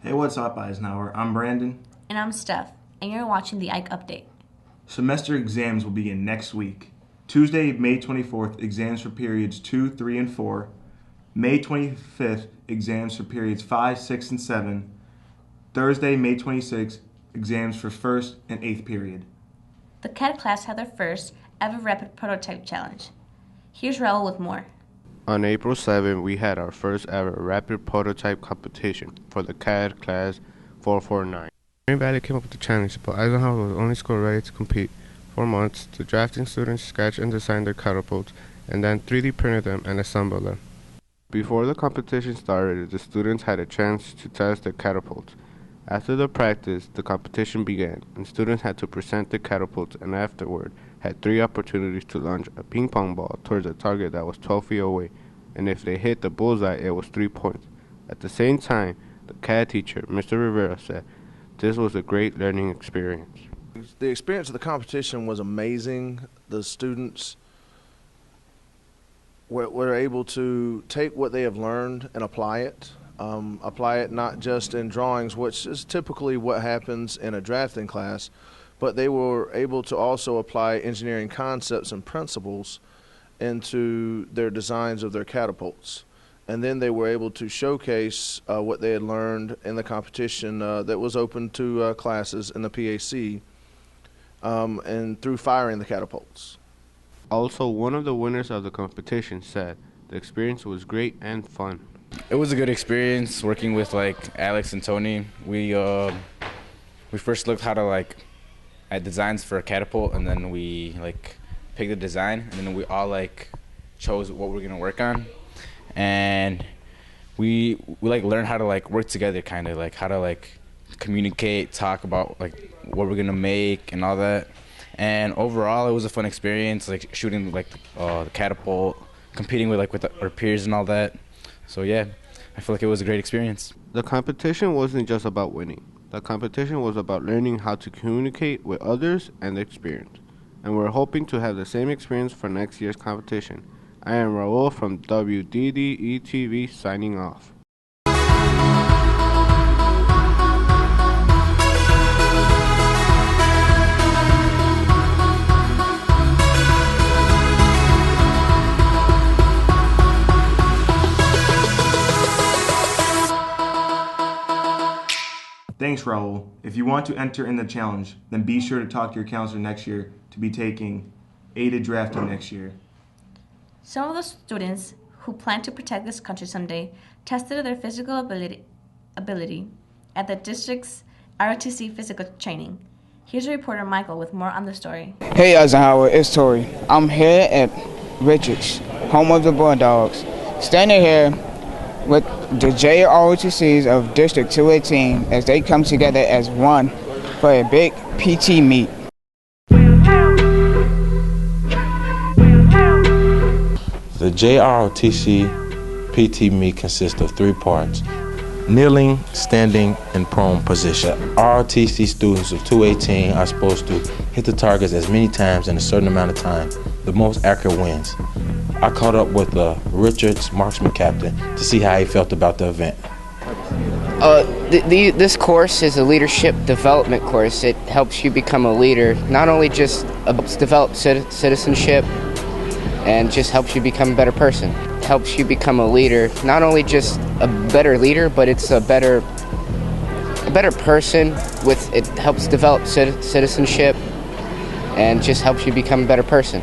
Hey, what's up, Eisenhower? I'm Brandon. And I'm Steph, and you're watching the Ike Update. Semester exams will begin next week. Tuesday, May 24th, exams for periods 2, 3, and 4. May 25th, exams for periods 5, 6, and 7. Thursday, May 26th, exams for 1st and 8th period. The CAD class had their first ever rapid prototype challenge. Here's Raul with more. On April 7, we had our first ever rapid prototype competition for the CAD class 449. Green Valley came up with the challenge, but Eisenhower was the only school ready to compete. For months, the drafting students sketched and designed their catapults, and then 3D printed them and assembled them. Before the competition started, the students had a chance to test their catapults. After the practice, the competition began, and students had to present their catapults and afterward had 3 opportunities to launch a ping pong ball towards a target that was 12 feet away, and if they hit the bullseye, it was 3 points. At the same time, the CAD teacher, Mr. Rivera, said this was a great learning experience. The experience of the competition was amazing. The students were able to take what they have learned and apply it. Apply it not just in drawings, which is typically what happens in a drafting class, but they were able to also apply engineering concepts and principles into their designs of their catapults. And then they were able to showcase what they had learned in the competition that was open to classes in the PAC and through firing the catapults. Also, one of the winners of the competition said the experience was great and fun. It was a good experience working with Alex and Tony. We first looked how to at designs for a catapult, and then we picked the design, and then we all chose what we're gonna work on, and we learned how to work together, kind of how to communicate, talk about what we're gonna make and all that. And overall, it was a fun experience, shooting the catapult, competing with our peers and all that. So yeah, I feel like it was a great experience. The competition wasn't just about winning. The competition was about learning how to communicate with others and experience. And we're hoping to have the same experience for next year's competition. I am Raul from WDDE-TV signing off. Thanks, Raul. If you want to enter in the challenge, then be sure to talk to your counselor next year to be taking aided drafting next year. Some of the students who plan to protect this country someday tested their physical ability at the district's ROTC physical training. Here's reporter Michael with more on the story. Hey Eisenhower, it's Tori. I'm here at Richards, home of the Bulldogs, standing here with the JROTCs of District 218 as they come together as one for a big PT meet. The JROTC PT meet consists of 3 parts: kneeling, standing, and prone position. ROTC students of 218 are supposed to hit the targets as many times in a certain amount of time. The most accurate wins. I caught up with the Richards marksman captain to see how he felt about the event. This course is a leadership development course. It helps you become a leader, not only just develop citizenship and just helps you become a better person. It helps you become a leader, not only just a better leader, but it's a better person. It helps develop citizenship and just helps you become a better person.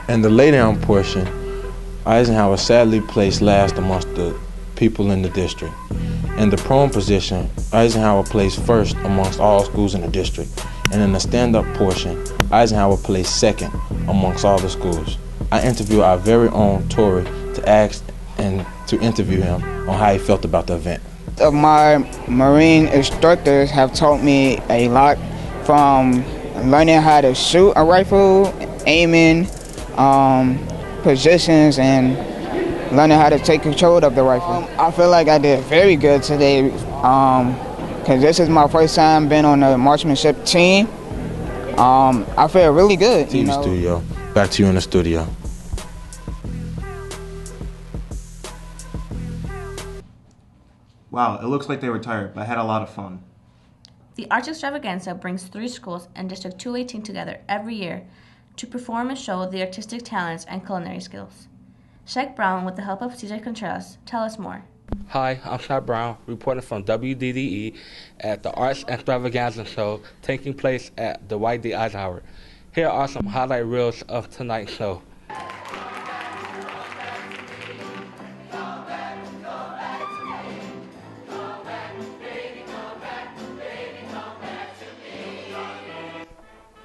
In the laydown portion, Eisenhower sadly placed last amongst the people in the district. In the prone position, Eisenhower placed first amongst all schools in the district. And in the stand-up portion, Eisenhower placed second amongst all the schools. I interviewed our very own Tory to ask and to interview him on how he felt about the event. My Marine instructors have taught me a lot, from learning how to shoot a rifle, aiming, positions, and learning how to take control of the rifle. I feel like I did very good today because this is my first time being on the marksmanship team. I feel really good. TV studio. Back to you in the studio. Wow, it looks like they were tired, but I had a lot of fun. The Arts Extravaganza brings 3 schools in District 218 together every year to perform and show their artistic talents and culinary skills. Shaq Brown, with the help of CJ Contreras, tell us more. Hi, I'm Shaq Brown, reporting from WDDE at the Arts Extravaganza show taking place at the Dwight D. Eisenhower. Here are some highlight reels of tonight's show.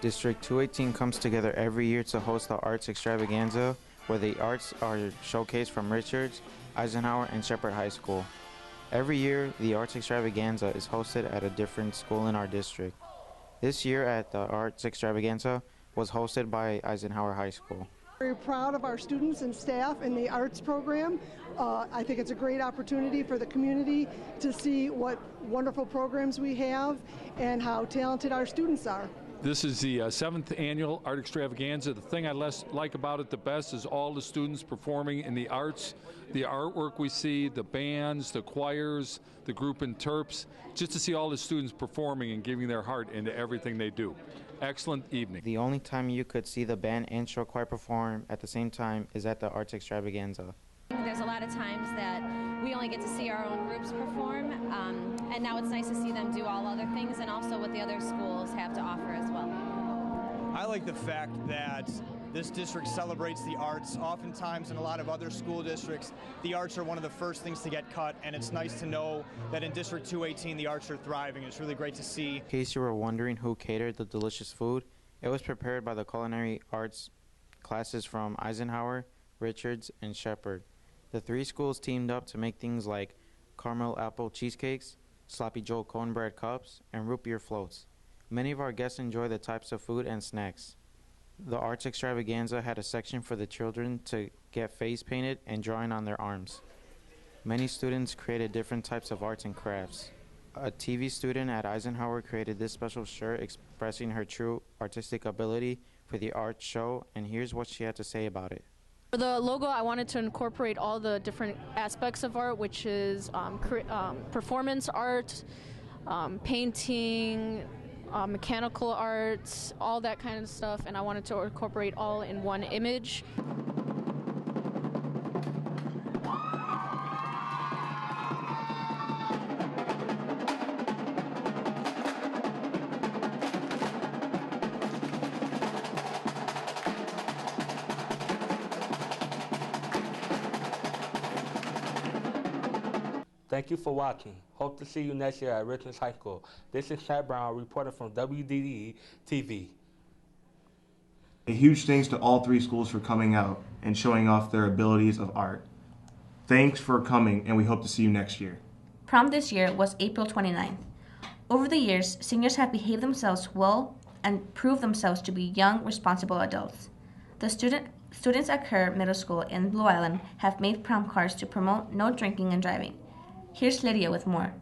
District 218 comes together every year to host the Arts Extravaganza, where the arts are showcased from Richards, Eisenhower, and Shepherd High School. Every year, the Arts Extravaganza is hosted at a different school in our district. This year at the Arts Extravaganza was hosted by Eisenhower High School. Very proud of our students and staff in the arts program. I think it's a great opportunity for the community to see what wonderful programs we have and how talented our students are. This is the 7th annual Art Extravaganza. The thing I like about it the best is all the students performing in the arts, the artwork we see, the bands, the choirs, the group interps, just to see all the students performing and giving their heart into everything they do. Excellent evening. The only time you could see the band and show choir perform at the same time is at the Arts Extravaganza. There's a lot of times that we only get to see our own groups perform, and now it's nice to see them do all other things and also what the other schools have to offer as well. I like the fact that this district celebrates the arts. Oftentimes in a lot of other school districts, the arts are one of the first things to get cut, and it's nice to know that in District 218 the arts are thriving. It's really great to see. In case you were wondering who catered the delicious food, it was prepared by the culinary arts classes from Eisenhower, Richards, and Shepherd. The 3 schools teamed up to make things like caramel apple cheesecakes, sloppy joe cornbread cups, and root beer floats. Many of our guests enjoy the types of food and snacks. The Arts Extravaganza had a section for the children to get face painted and drawing on their arms. Many students created different types of arts and crafts. A TV student at Eisenhower created this special shirt expressing her true artistic ability for the art show, and here's what she had to say about it. For the logo, I wanted to incorporate all the different aspects of art, which is performance art, painting, mechanical arts, all that kind of stuff, and I wanted to incorporate all in one image. Thank you for watching. Hope to see you next year at Richards High School. This is Chad Brown, reporter from WDDE TV. A huge thanks to all 3 schools for coming out and showing off their abilities of art. Thanks for coming, and we hope to see you next year. Prom this year was April 29th. Over the years, seniors have behaved themselves well and proved themselves to be young, responsible adults. The students at Kerr Middle School in Blue Island have made prom cards to promote no drinking and driving. Here's Lydia with more.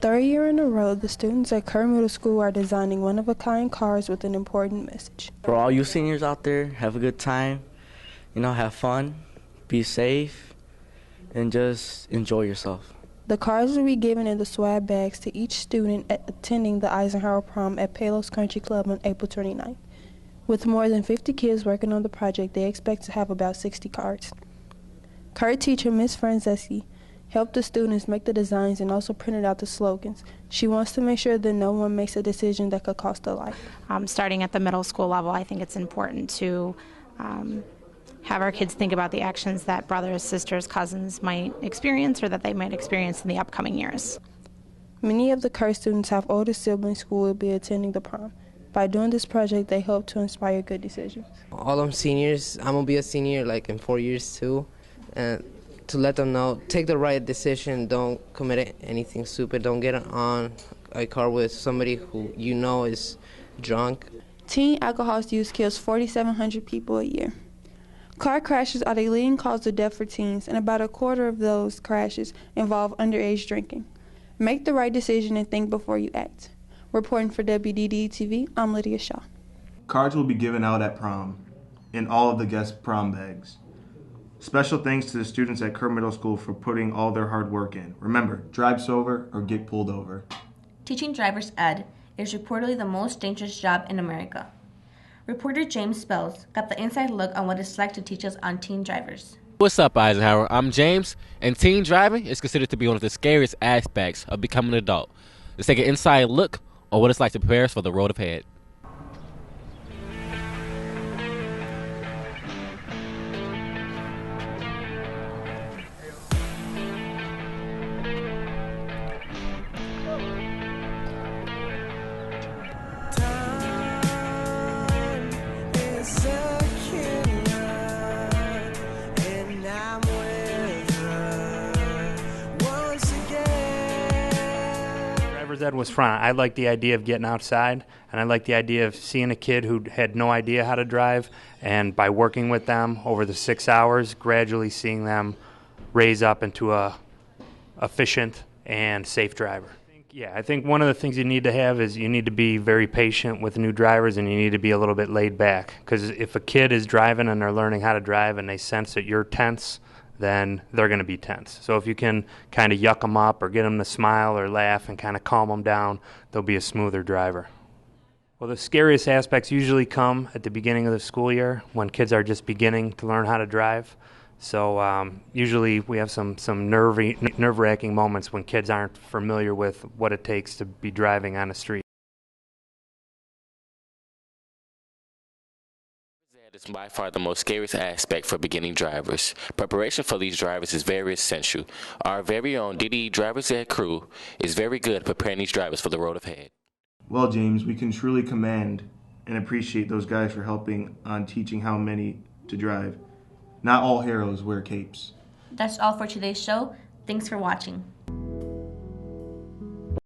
3rd year in a row, the students at Kerr Middle School are designing one-of-a-kind cards with an important message. For all you seniors out there, have a good time, have fun, be safe, and just enjoy yourself. The cards will be given in the swag bags to each student attending the Eisenhower Prom at Palos Country Club on April 29th. With more than 50 kids working on the project, they expect to have about 60 cards. Kerr teacher Ms. Franzeski helped the students make the designs and also printed out the slogans. She wants to make sure that no one makes a decision that could cost a life. Starting at the middle school level, I think it's important to have our kids think about the actions that brothers, sisters, cousins might experience or that they might experience in the upcoming years. Many of the Kerr students have older siblings who will be attending the prom. By doing this project, they hope to inspire good decisions. All them seniors, I'm going to be a senior in 4 years too. And to let them know, take the right decision, don't commit anything stupid, don't get on a car with somebody who is drunk. Teen alcohol use kills 4,700 people a year. Car crashes are the leading cause of death for teens, and about a quarter of those crashes involve underage drinking. Make the right decision and think before you act. Reporting for WDD TV, I'm Lydia Shaw. Cards will be given out at prom in all of the guest prom bags. Special thanks to the students at Kerr Middle School for putting all their hard work in. Remember, drive sober or get pulled over. Teaching driver's ed is reportedly the most dangerous job in America. Reporter James Spells got the inside look on what it's like to teach us on teen drivers. What's up, Eisenhower? I'm James, and teen driving is considered to be one of the scariest aspects of becoming an adult. Let's take an inside look on what it's like to prepare us for the road ahead. Ed was fun. I liked the idea of getting outside, and I liked the idea of seeing a kid who had no idea how to drive, and by working with them over the 6 hours, gradually seeing them raise up into a efficient and safe driver. I think one of the things you need to have is you need to be very patient with new drivers, and you need to be a little bit laid back, because if a kid is driving and they're learning how to drive and they sense that you're tense, then they're going to be tense. So if you can kind of yuck them up or get them to smile or laugh and kind of calm them down, they'll be a smoother driver. Well, the scariest aspects usually come at the beginning of the school year when kids are just beginning to learn how to drive. So usually we have some nerve-wracking moments when kids aren't familiar with what it takes to be driving on the street. It's by far the most scariest aspect for beginning drivers. Preparation for these drivers is very essential. Our very own DDE Drivers Ed crew is very good at preparing these drivers for the road ahead. Well, James, we can truly commend and appreciate those guys for helping on teaching how many to drive. Not all heroes wear capes. That's all for today's show. Thanks for watching.